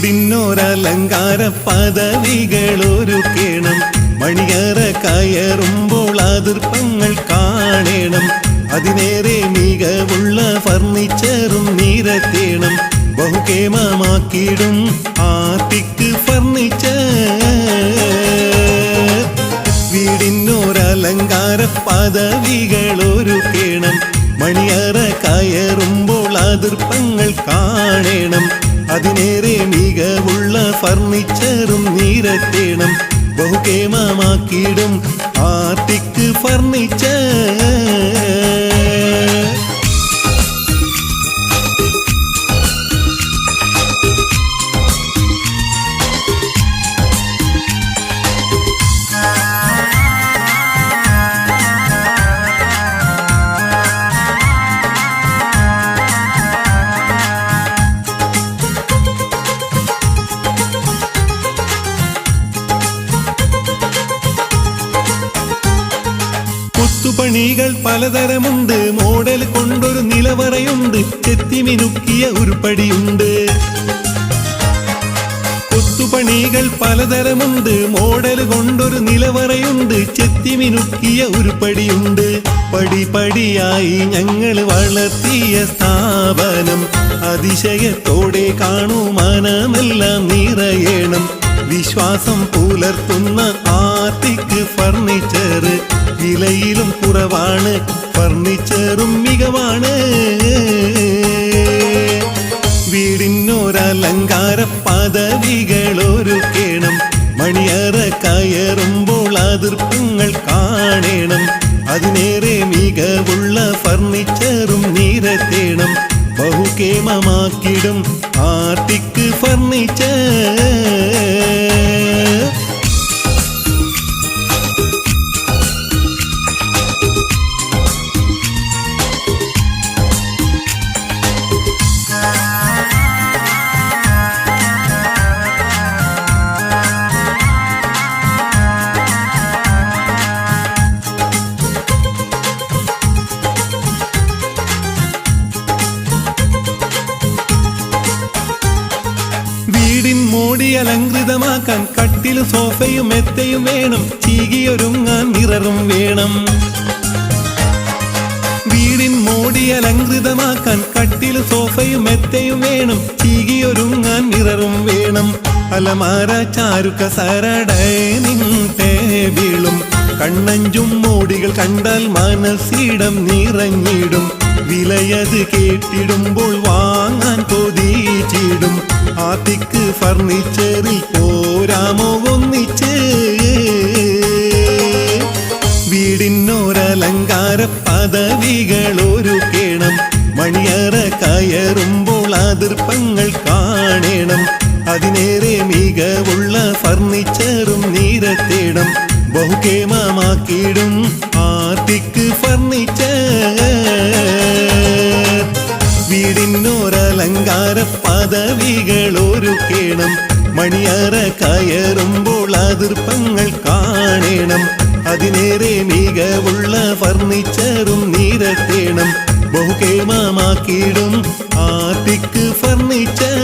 വീടിനൊരലങ്കാര പദവികളൊരുക്കേണം. മണിയറ കയറുമ്പോൾ അതിർപ്പങ്ങൾ കാണണം. അതിനേറെ മികവുള്ള ഫർണിച്ചറും നിരത്തേണം. ബഹുകേമമാക്കിടും Arctic furniture. വീടിനൊരലങ്കാര പദവികളൊരുക്കേണം. മണിയറ കയറുമ്പോൾ അതിർപ്പങ്ങൾ കാണണം. അതിനേറെ മികവുള്ള ഫർണിച്ചറും നിരത്തേണം. ബഹുകേമമാക്കിടും ആർട്ടിക് ഫർണിച്ചർ. കൊത്തുപണികൾ പലതരമുണ്ട്. മോഡൽ കൊണ്ടൊരു നിലവറയുണ്ട്. ചെത്തിമിനുക്കിയ ഉരുപ്പടിയുണ്ട്. കൊത്തുപണികൾ പലതരമുണ്ട്. മോഡൽ കൊണ്ടൊരു നിലവറയുണ്ട്. ചെത്തിമിനുക്കിയ ഉരുപ്പടിയുണ്ട്. പടിപടിയായി ഞങ്ങൾ വളർത്തിയ സ്ഥാപനം. അതിശയത്തോടെ കാണൂ മനമെല്ലാം നിറയണം. വിശ്വാസം പുലർത്തുന്ന ആർട്ടിക് ഫർണിച്ചർ. വിലയിലും കുറവാണ്, ഫർണിച്ചറും മികവാണ്. വീടിനൊരലങ്കാര പദവികളൊരുക്കേണം. മണിയറ കയറുമ്പോൾ അതിർപ്പങ്ങൾ കാണണം. അതിനേറെ മികവുള്ള ഫർണിച്ചറും നിരത്തേണം. ബഹുകേമമാക്കിടും ആർട്ടിക് ഫർണിച്ചർ. വീടിൻ മോടി അലങ്കൃതമാക്കാൻ കട്ടിലും സോഫയും മെത്തയും വേണം. ചീകിയൊരുങ്ങാൻ മിററും വേണം. വീടിൻ മോടി അലങ്കൃതമാക്കാൻ കട്ടിലും സോഫയും മെത്തയും വേണം. ചീകിയൊരുങ്ങാൻ മിററും വേണം. അലമാര, ചാരുകസേര, ഡൈനിങ് ടേബിളും കണ്ണഞ്ചും മോടികൾ കണ്ടാൽ മനസ്സിടം നിറഞ്ഞിടും. വിലയത് കേട്ടിടുമ്പോൾ വാങ്ങാൻ കൊതിച്ചിടും. ആർട്ടിക് ഫർണിച്ചറിൽ പോരാമോ ഒന്നിച്ച്? വീടിനൊരലങ്കാര പദവികളൊരുക്കേണം. മണിയറ കയറുമ്പോൾ അതിർപ്പങ്ങൾ കാണണം. അതിനേറെ മികവുള്ള ഫർണിച്ചറും നിരത്തേണം. ബഹുകേമമാക്കിടും ആർട്ടിക് ഫർണിച്ചർ. വീടിനൊരലങ്കാര പദവികളൊരുക്കേണം. മണിയറ കയറുമ്പോൾ അതിർപ്പങ്ങൾ കാണണം. അതിനേറെ മികവുള്ള ഫർണിച്ചറും നിരത്തേണം. ബഹുകേമമാക്കിടും ആർട്ടിക് ഫർണിച്ചർ.